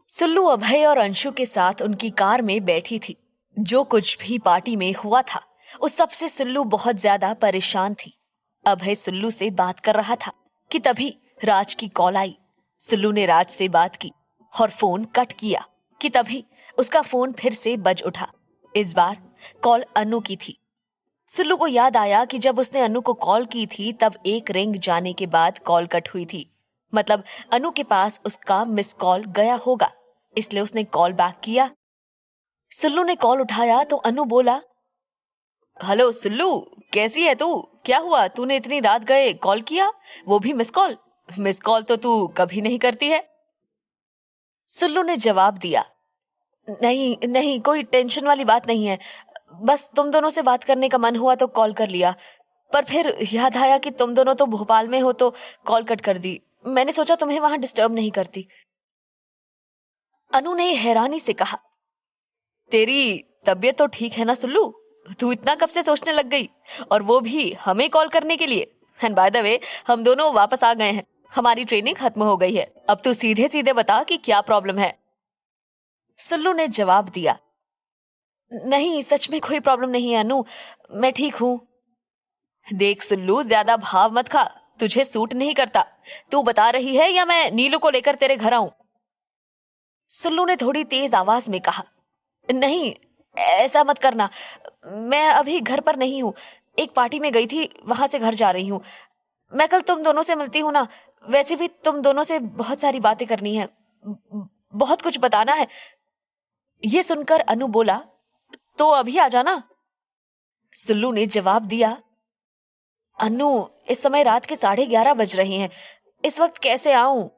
सुल्लू अभय और अंशु के साथ उनकी कार में बैठी थी। जो कुछ भी पार्टी में हुआ था उस सबसे सुल्लू बहुत ज्यादा परेशान थी। अभय सुल्लू से बात कर रहा था कि तभी राज की कॉल आई। सुल्लू ने राज से बात की और फोन कट किया कि तभी उसका फोन फिर से बज उठा। इस बार कॉल अनु की थी। सुल्लू को याद आया कि जब उसने अनु को कॉल की थी तब एक रिंग जाने के बाद कॉल कट हुई थी। मतलब अनु के पास उसका मिस कॉल गया होगा, इसलिए उसने कॉल बैक किया। सुल्लू ने कॉल उठाया तो अनु बोला, हेलो सुल्लू, कैसी है तू? क्या हुआ, तूने इतनी रात गए कॉल किया, वो भी मिस कॉल? मिस कॉल तो तू कभी नहीं करती है। सुल्लू ने जवाब दिया, नहीं नहीं, कोई टेंशन वाली बात नहीं है, बस तुम दोनों से बात करने का मन हुआ तो कॉल कर लिया, पर फिर याद आया कि तुम दोनों तो भोपाल में हो तो कॉल कट कर दी। मैंने सोचा तुम्हें वहां डिस्टर्ब नहीं करती। अनु ने हैरानी से कहा, तेरी तबीयत तो ठीक है ना सुल्लू? तू इतना कब से सोचने लग गई, और वो भी हमें कॉल करने के लिए? एंड बाय द वे, हम दोनों वापस आ गए हैं, हमारी ट्रेनिंग खत्म हो गई है। अब तू सीधे सीधे बता कि क्या प्रॉब्लम है। सुल्लू ने जवाब दिया, नहीं सच में कोई प्रॉब्लम नहीं है अनु, मैं ठीक हूँ। देख सुल्लू, ज्यादा भाव मत खा, तुझे सूट नहीं करता। तू बता रही है या मैं नीलू को लेकर तेरे घर आऊं? सुल्लू ने थोड़ी तेज आवाज में कहा, नहीं ऐसा मत करना, मैं अभी घर पर नहीं हूँ, एक पार्टी में गई थी, वहां से घर जा रही हूँ। मैं कल तुम दोनों से मिलती हूँ ना, वैसे भी तुम दोनों से बहुत सारी बातें करनी है, बहुत कुछ बताना है। ये सुनकर अनु बोला, तो अभी आ जाना। सुल्लू ने जवाब दिया, अनु इस समय रात के 11:30 बज रहे हैं, इस वक्त कैसे आऊं,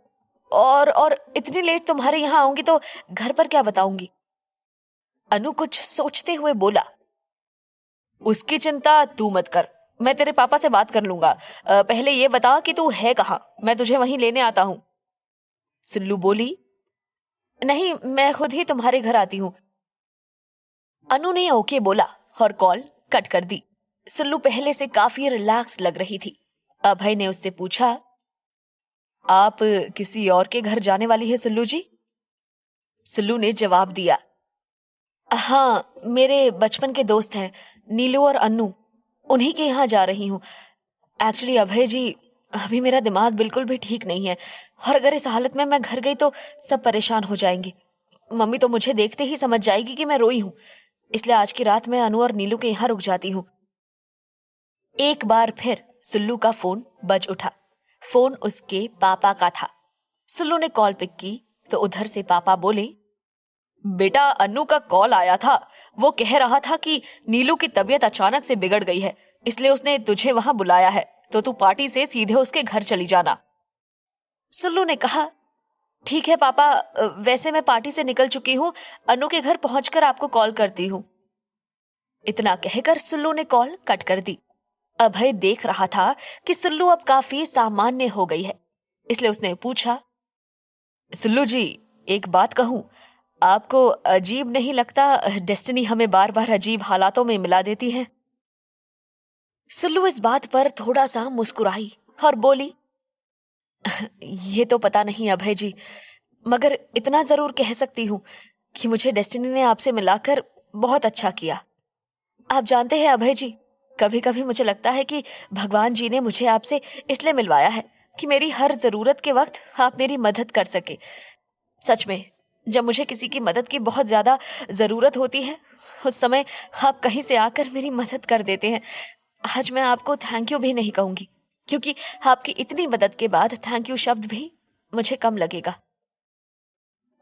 और इतनी लेट तुम्हारे यहाँ आऊंगी तो घर पर क्या बताऊंगी। अनु कुछ सोचते हुए बोला, उसकी चिंता तू मत कर, मैं तेरे पापा से बात कर लूंगा। पहले ये बता कि तू है कहाँ, मैं तुझे वहीं लेने आता हूँ। सुल्लू बोली, नहीं मैं खुद ही तुम्हारे घर आती हूँ। अनु ने ओके बोला और कॉल कट कर दी। सुल्लू पहले से काफी रिलैक्स लग रही थी। अभय ने उससे पूछा, आप किसी और के घर जाने वाली है सुल्लू जी? सुल्लू ने जवाब दिया, हाँ मेरे बचपन के दोस्त हैं नीलू और अन्नू, उन्हीं के यहाँ जा रही हूँ। एक्चुअली अभय जी, अभी मेरा दिमाग बिल्कुल भी ठीक नहीं है, और अगर इस हालत में मैं घर गई तो सब परेशान हो जाएंगे। मम्मी तो मुझे देखते ही समझ जाएगी कि मैं रोई हूँ, इसलिए आज की रात मैं अनु और नीलू के यहाँ रुक जाती हूँ। एक बार फिर सुल्लू का फोन बज उठा। फोन उसके पापा का था। सुल्लू ने कॉल पिक की तो उधर से पापा बोले, बेटा अनु का कॉल आया था, वो कह रहा था कि नीलू की तबीयत अचानक से बिगड़ गई है, इसलिए उसने तुझे वहां बुलाया है, तो तू पार्टी से सीधे उसके घर चली जाना। सुल्लू ने कहा, ठीक है पापा, वैसे मैं पार्टी से निकल चुकी हूँ, अनु के घर पहुंचकर आपको कॉल करती हूँ। इतना कहकर सुल्लू ने कॉल कट कर दी। अभय देख रहा था कि सुल्लू अब काफी सामान्य हो गई है, इसलिए उसने पूछा, सुल्लू जी एक बात कहूं, आपको अजीब नहीं लगता डेस्टिनी हमें बार बार अजीब हालातों में मिला देती है? सुल्लू इस बात पर थोड़ा सा मुस्कुराई और बोली, ये तो पता नहीं अभय जी, मगर इतना जरूर कह सकती हूँ कि मुझे डेस्टिनी ने आपसे मिलाकर बहुत अच्छा किया। आप जानते हैं अभय जी, कभी कभी मुझे लगता है कि भगवान जी ने मुझे आपसे इसलिए मिलवाया है कि मेरी हर जरूरत के वक्त आप मेरी मदद कर सके। सच में, जब मुझे किसी की मदद की बहुत ज्यादा जरूरत होती है, उस समय आप कहीं से आकर मेरी मदद कर देते हैं। आज मैं आपको थैंक यू भी नहीं कहूंगी, क्योंकि आपकी इतनी मदद के बाद थैंक यू शब्द भी मुझे कम लगेगा।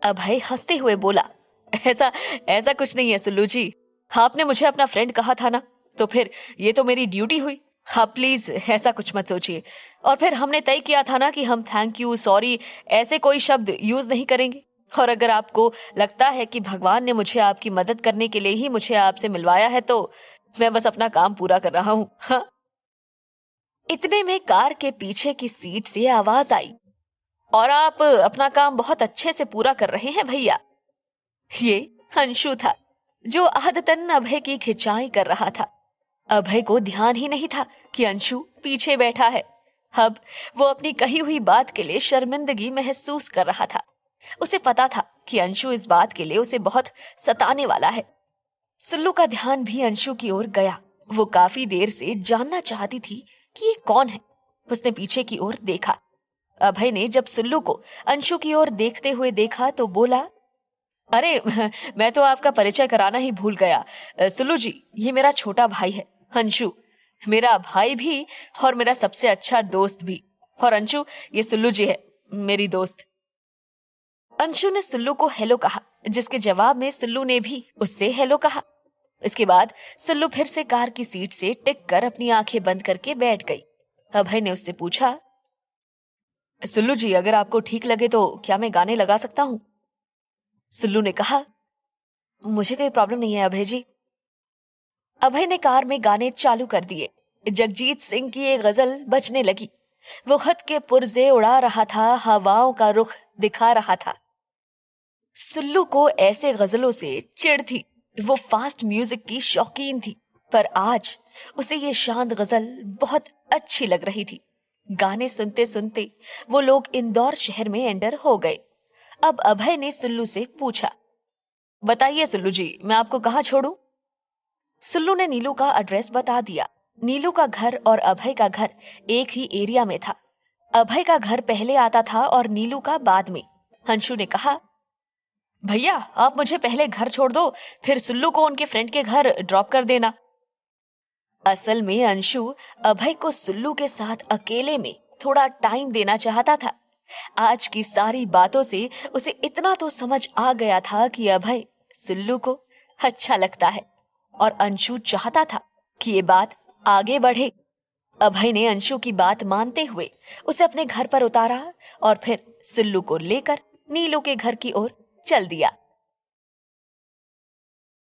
अभय हंसते हुए बोला, ऐसा ऐसा कुछ नहीं है सुल्लू जी, आपने मुझे अपना फ्रेंड कहा था ना, तो फिर ये तो मेरी ड्यूटी हुई। आप प्लीज ऐसा कुछ मत सोचिए। और फिर हमने तय किया था ना कि हम थैंक यू, सॉरी ऐसे कोई शब्द यूज नहीं करेंगे। और अगर आपको लगता है कि भगवान ने मुझे आपकी मदद करने के लिए ही मुझे आपसे मिलवाया है, तो मैं बस अपना काम पूरा कर रहा हूँ। हाँ। इतने में कार के पीछे की सीट से आवाज आई, और आप अपना काम बहुत अच्छे से पूरा कर रहे हैं भैया। ये अंशु था, जो आदतन अभय की खिंचाई कर रहा था। अभय को ध्यान ही नहीं था कि अंशु पीछे बैठा है। अब वो अपनी कही हुई बात के लिए शर्मिंदगी महसूस कर रहा था। उसे पता था कि अंशु इस बात के लिए उसे बहुत सताने वाला है। सुल्लू का ध्यान भी अंशु की ओर गया। वो काफी देर से जानना चाहती थी कि ये कौन है। उसने पीछे की ओर देखा। अभय ने जब सुल्लू को अंशु की ओर देखते हुए देखा तो बोला, अरे मैं तो आपका परिचय कराना ही भूल गया। सुल्लू जी, ये मेरा छोटा भाई है अंशु, मेरा भाई भी और मेरा सबसे अच्छा दोस्त भी। और अंशु, ये सुल्लू जी है, मेरी दोस्त। अंशु ने सुल्लू को हेलो कहा, जिसके जवाब में सुल्लू ने भी उससे हेलो कहा। इसके बाद सुल्लू फिर से कार की सीट से टिक कर अपनी आंखें बंद करके बैठ गई। अभय ने उससे पूछा, सुल्लू जी, अगर आपको ठीक लगे तो क्या मैं गाने लगा सकता हूँ? सुल्लू ने कहा, मुझे कोई प्रॉब्लम नहीं है अभय जी। अभय ने कार में गाने चालू कर दिए। जगजीत सिंह की एक गजल बजने लगी। वो खत के पुर्जे उड़ा रहा था, हवाओं का रुख दिखा रहा था। सुल्लू को ऐसे गजलों से चिढ़ थी। वो फास्ट म्यूजिक की शौकीन थी, पर आज उसे ये शांत गजल बहुत अच्छी लग रही थी। गाने सुनते सुनते वो लोग इंदौर शहर में एंटर हो गए। अब अभय ने सुल्लू से पूछा, बताइए सुल्लू जी, मैं आपको कहाँ छोड़ूं? सुल्लू ने नीलू का एड्रेस बता दिया। नीलू का घर और अभय का घर एक ही एरिया में था। अभय का घर पहले आता था और नीलू का बाद में। अंशु ने कहा, भैया आप मुझे पहले घर छोड़ दो, फिर सुल्लू को उनके फ्रेंड के घर ड्रॉप कर देना। असल में अंशु अभय को सुल्लू के साथ अकेले में थोड़ा टाइम देना चाहता था। आज की सारी बातों से उसे इतना तो समझ आ गया था कि अभय सुल्लू को अच्छा लगता है और अंशु चाहता था कि ये बात आगे बढ़े। अभय ने अंशु की बात मानते हुए उसे अपने घर पर उतारा और फिर सुल्लू को लेकर नीलू के घर की ओर चल दिया।